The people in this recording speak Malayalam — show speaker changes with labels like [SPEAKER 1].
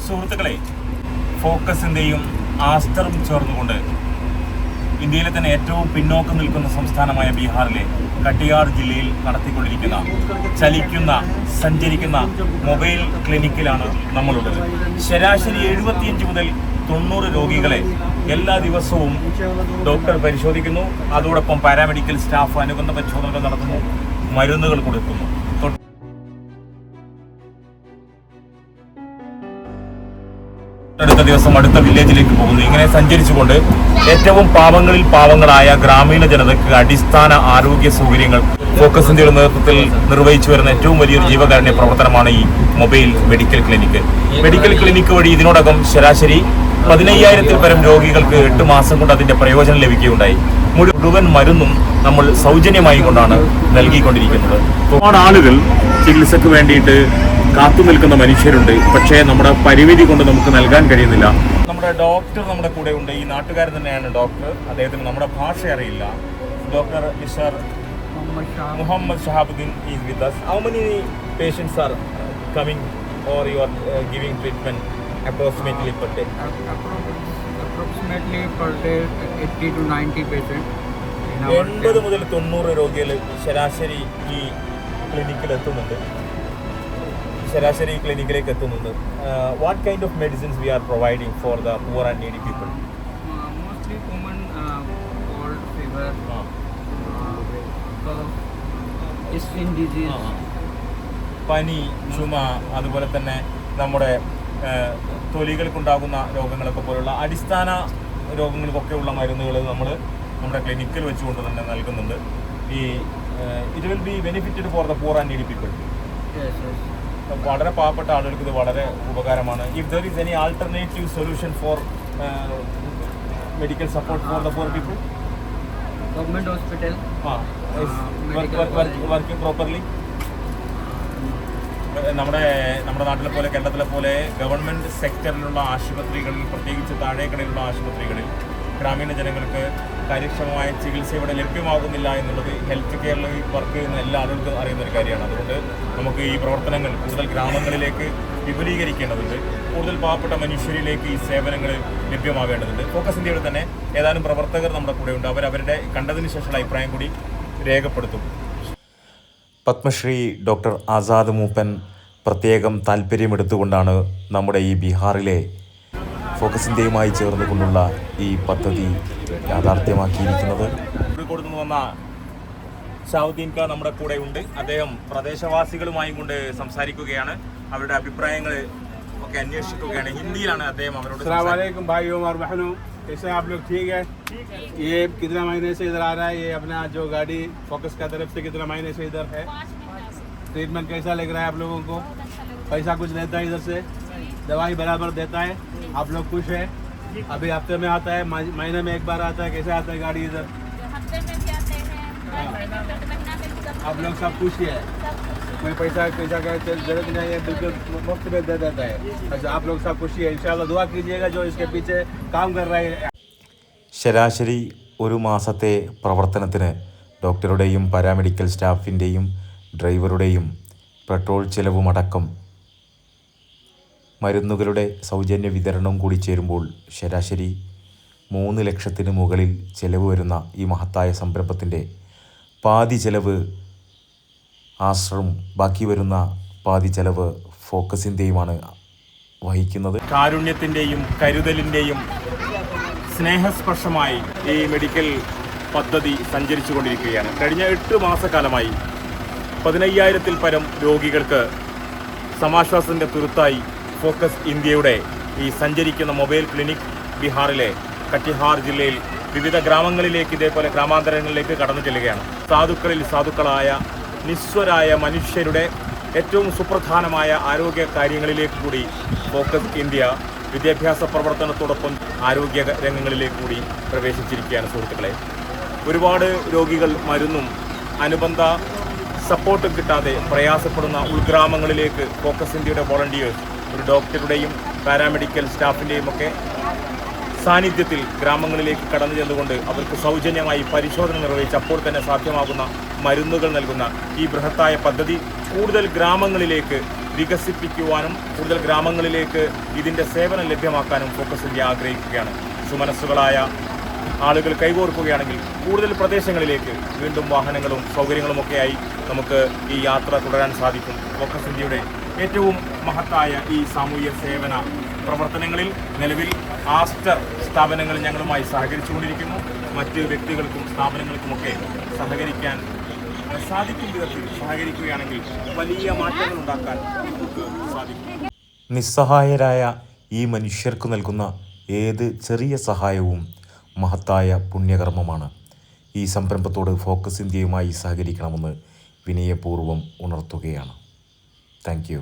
[SPEAKER 1] സുഹൃത്തുക്കളെ, ഫോക്കസിൻ്റെയും ആസ്റ്ററും ചേർന്നുകൊണ്ട് ഇന്ത്യയിലെ തന്നെ ഏറ്റവും പിന്നോക്കം നിൽക്കുന്ന സംസ്ഥാനമായ ബീഹാറിലെ കട്ടിഹാർ ജില്ലയിൽ നടത്തിക്കൊണ്ടിരിക്കുന്ന ചലിക്കുന്ന സഞ്ചരിക്കുന്ന മൊബൈൽ ക്ലിനിക്കിലാണ് നമ്മളുള്ളത്. ശരാശരി 75 മുതൽ 90 രോഗികളെ എല്ലാ ദിവസവും ഡോക്ടർ പരിശോധിക്കുന്നു. അതോടൊപ്പം പാരാമെഡിക്കൽ സ്റ്റാഫ് അനുബന്ധ പരിശോധനകൾ നടത്തുന്നു, മരുന്നുകൾ കൊടുക്കുന്നു. അടുത്ത ദിവസം അടുത്ത വില്ലേജിലേക്ക് പോകുന്നു. ഇങ്ങനെ സഞ്ചരിച്ചുകൊണ്ട് ഏറ്റവും പാവങ്ങളിൽ പാവങ്ങളായ ഗ്രാമീണ ജനതയ്ക്ക് അടിസ്ഥാന ആരോഗ്യ സൗകര്യങ്ങൾ ഫോക്കസിന്റെ നേതൃത്വത്തിൽ നിർവഹിച്ചു വരുന്ന ഏറ്റവും വലിയൊരു ജീവകാരുണ്യ പ്രവർത്തനമാണ് ഈ mobile medical clinic. Medical clinic വഴി ഇതിനോടകം ശരാശരി 15,000-ൽ പരം രോഗികൾക്ക് 8 മാസം കൊണ്ട് അതിന്റെ പ്രയോജനം ലഭിക്കുകയുണ്ടായി. മുഴുവൻ മരുന്നും നമ്മൾ സൗജന്യമായി കൊണ്ടാണ് നൽകിക്കൊണ്ടിരിക്കുന്നത്. ഒരുപാട് ആളുകൾ ചികിത്സക്ക് വേണ്ടിയിട്ട് കാത്തു നിൽക്കുന്ന മനുഷ്യരുണ്ട്. പക്ഷേ നമ്മുടെ പരിമിതി കൊണ്ട് നമുക്ക് നൽകാൻ കഴിയുന്നില്ല. നമ്മുടെ ഡോക്ടർ നമ്മുടെ കൂടെ ഉണ്ട്. ഈ നാട്ടുകാരൻ തന്നെയാണ് ഡോക്ടർ. അദ്ദേഹത്തിന് നമ്മുടെ ഭാഷ അറിയില്ല. Doctor mister Muhammad Shahabuddin is with us. How many patients are coming or you are giving treatment approximately per day?
[SPEAKER 2] Approximately per day 80 to 90 patients.
[SPEAKER 1] 80 മുതൽ 90 രോഗികൾ ശരാശരി ഈ ക്ലിനിക്കിൽ എത്തുന്നുണ്ട്. ക്ലിനിക്കിലേക്ക് എത്തുന്നുണ്ട്. What kind of medicines we are providing for the poor and needy people?
[SPEAKER 2] Mostly common cold, fever, skin disease.
[SPEAKER 1] പനി, ചുമ, അതുപോലെ തന്നെ നമ്മുടെ തൊലികൾക്കുണ്ടാകുന്ന രോഗങ്ങളൊക്കെ പോലുള്ള അടിസ്ഥാന രോഗങ്ങൾക്കൊക്കെയുള്ള മരുന്നുകൾ നമ്മൾ നമ്മുടെ ക്ലിനിക്കിൽ വെച്ചുകൊണ്ട് തന്നെ നൽകുന്നുണ്ട്. ഈ it will be benefited for the poor and needy people. വളരെ പാവപ്പെട്ട ആളുകൾക്ക് ഇത് വളരെ ഉപകാരമാണ്. If there is any alternative solution for medical support for the poor people?
[SPEAKER 2] Government hospital.
[SPEAKER 1] Working properly. നമ്മുടെ നാട്ടിലെ പോലെ കേരളത്തിലെ പോലെ ഗവൺമെൻറ് സെക്ടറിലുള്ള ആശുപത്രികളിൽ, പ്രത്യേകിച്ച് താഴേക്കടയിലുള്ള ആശുപത്രികളിൽ ഗ്രാമീണ ജനങ്ങൾക്ക് കാര്യക്ഷമമായ ചികിത്സ ഇവിടെ ലഭ്യമാകുന്നില്ല എന്നുള്ളത് ഹെൽത്ത് കെയറിൽ വർക്ക് ചെയ്യുന്ന എല്ലാ ആളുകൾക്കും അറിയുന്നൊരു കാര്യമാണ്. അതുകൊണ്ട് നമുക്ക് ഈ പ്രവർത്തനങ്ങൾ കൂടുതൽ ഗ്രാമങ്ങളിലേക്ക് വിപുലീകരിക്കേണ്ടതുണ്ട്. കൂടുതൽ പാവപ്പെട്ട മനുഷ്യരിലേക്ക് ഈ സേവനങ്ങൾ ലഭ്യമാകേണ്ടതുണ്ട്. ഫോക്കസ് ഇന്ത്യയുടെ തന്നെ ഏതാനും പ്രവർത്തകർ നമ്മുടെ കൂടെയുണ്ട്. അവരവരുടെ കണ്ടതിന് ശേഷമുള്ള അഭിപ്രായം കൂടി രേഖപ്പെടുത്തും. പത്മശ്രീ ഡോക്ടർ ആസാദ് മൂപ്പൻ പ്രത്യേകം താല്പര്യമെടുത്തുകൊണ്ടാണ് നമ്മുടെ ഈ ബീഹാറിലെ ഫോക്കസ് ഇന്ത്യയുമായി ചേർന്നുകൊണ്ടുള്ള ഈ പദ്ധതി യാഥാർത്ഥ്യമാക്കിയിരിക്കുന്നത്. കോഴിക്കോട് നിന്ന് വന്ന ഷാവുദ്ദീൻ ഖാൻ നമ്മുടെ കൂടെ ഉണ്ട്. അദ്ദേഹം പ്രദേശവാസികളുമായി കൊണ്ട് സംസാരിക്കുകയാണ്. അവരുടെ അഭിപ്രായങ്ങൾ ഒക്കെ അന്വേഷിക്കുകയാണ്. ഹിന്ദിയിലാണ് അദ്ദേഹം അവരോട്.
[SPEAKER 3] अस्सलाम वालेकुम भाइयों और बहनों, कैसे आप लोग? ठीक है। ये कितना महीने से इधर आ रहा है? ये अपना जो गाड़ी फोकस का तरफ से कितना महीने से इधर है? ट्रीटमेंट कैसा लग रहा है आप लोगों को? पैसा कुछ देता है इधर से? दवाई बराबर देता है? आप लोग खुश है? अभी हफ्ते में आता है, महीने में एक बार आता है? कैसे आता है गाड़ी इधर?
[SPEAKER 4] हफ्ते में भी आते हैं, महीना में।
[SPEAKER 3] आप लोग सब खुश है? कोई पैसा का जरूरत नहीं है, बिल्कुल मुफ्त में दे देता है। अच्छा, आप लोग सब खुशी है? इंशाल्लाह दुआ कीजिएगा जो इसके पीछे काम कर रहे हैं.
[SPEAKER 1] ശരാശരി ഒരു മാസത്തെ പ്രവർത്തനത്തിന് ഡോക്ടറുടെയും പാരാമെഡിക്കൽ സ്റ്റാഫിൻ്റെയും ഡ്രൈവറുടെയും പെട്രോൾ ചെലവുമടക്കം മരുന്നുകളുടെ സൗജന്യ വിതരണവും കൂടി ചേരുമ്പോൾ ശരാശരി 3 ലക്ഷത്തിന് മുകളിൽ ചെലവ് വരുന്ന ഈ മഹത്തായ സംരംഭത്തിൻ്റെ പാതി ചെലവ് ആശ്രം, ബാക്കി വരുന്ന പാതി ചെലവ് ഫോക്കസ് ഇന്ത്യയുമാണ് വഹിക്കുന്നത്. കാരുണ്യത്തിൻ്റെയും കരുതലിൻ്റെയും സ്നേഹസ്പർശമായി ഈ മെഡിക്കൽ പദ്ധതി സഞ്ചരിച്ചു കൊണ്ടിരിക്കുകയാണ്. കഴിഞ്ഞ 8 മാസക്കാലമായി 15,000-ൽ പരം രോഗികൾക്ക് സമാശ്വാസത്തിൻ്റെ തുരുത്തായി ഫോക്കസ് ഇന്ത്യയുടെ ഈ സഞ്ചരിക്കുന്ന മൊബൈൽ ക്ലിനിക് ബീഹാറിലെ കട്ടിഹാർ ജില്ലയിൽ വിവിധ ഗ്രാമങ്ങളിലേക്ക്, ഇതേപോലെ ഗ്രാമാന്തരങ്ങളിലേക്ക് കടന്നു ചെല്ലുകയാണ്. സാധുക്കളിൽ സാധുക്കളായ നിസ്വരായ മനുഷ്യരുടെ ഏറ്റവും സുപ്രധാനമായ ആരോഗ്യ കാര്യങ്ങളിലേക്ക് കൂടി ഫോക്കസ് ഇന്ത്യ വിദ്യാഭ്യാസ പ്രവർത്തനത്തോടൊപ്പം ആരോഗ്യ രംഗങ്ങളിലേക്ക് കൂടി പ്രവേശിച്ചിരിക്കുകയാണ്. സുഹൃത്തുക്കളെ, ഒരുപാട് രോഗികൾ മരുന്നും അനുബന്ധ സപ്പോർട്ടും കിട്ടാതെ പ്രയാസപ്പെടുന്ന ഉൾഗ്രാമങ്ങളിലേക്ക് ഫോക്കസ് ഇന്ത്യയുടെ വോളണ്ടിയേഴ്സ് ഒരു ഡോക്ടറുടെയും പാരാമെഡിക്കൽ സ്റ്റാഫിൻ്റെയും ഒക്കെ സാന്നിധ്യത്തിൽ ഗ്രാമങ്ങളിലേക്ക് കടന്നു ചെന്നുകൊണ്ട് അവർക്ക് സൗജന്യമായി പരിശോധന നിർവഹിച്ച് അപ്പോൾ തന്നെ സാധ്യമാകുന്ന മരുന്നുകൾ നൽകുന്ന ഈ ബൃഹത്തായ പദ്ധതി കൂടുതൽ ഗ്രാമങ്ങളിലേക്ക് വികസിപ്പിക്കുവാനും കൂടുതൽ ഗ്രാമങ്ങളിലേക്ക് ഇതിൻ്റെ സേവനം ലഭ്യമാക്കാനും ഫോക്കസ് ഇന്ത്യ ആഗ്രഹിക്കുകയാണ്. സുമനസ്സുകളായ ആളുകൾ കൈകോർക്കുകയാണെങ്കിൽ കൂടുതൽ പ്രദേശങ്ങളിലേക്ക് വീണ്ടും വാഹനങ്ങളും സൗകര്യങ്ങളുമൊക്കെയായി നമുക്ക് ഈ യാത്ര തുടരാൻ സാധിക്കും. ഫോക്കസ് ഇന്ത്യയുടെ ഏറ്റവും മഹത്തായ ഈ സാമൂഹ്യ സേവന പ്രവർത്തനങ്ങളിൽ നിലവിൽ ആസ്റ്റർ സ്ഥാപനങ്ങൾ ഞങ്ങളുമായി സഹകരിച്ചുകൊണ്ടിരിക്കുന്നു. മറ്റ് വ്യക്തികൾക്കും സ്ഥാപനങ്ങൾക്കുമൊക്കെ സഹകരിക്കാൻ സാധിക്കും വിധത്തിൽ സഹകരിക്കുകയാണെങ്കിൽ വലിയ മാറ്റങ്ങൾ ഉണ്ടാക്കാൻ നമുക്ക് സാധിക്കും.
[SPEAKER 5] നിസ്സഹായരായ ഈ മനുഷ്യർക്ക് നൽകുന്ന ഏത് ചെറിയ സഹായവും മഹത്തായ പുണ്യകർമ്മമാണ്. ഈ സംരംഭത്തോട് ഫോക്കസ് ഇന്ത്യയുമായി സഹകരിക്കണമെന്ന് വിനയപൂർവ്വം ഉണർത്തുകയാണ്. Thank you.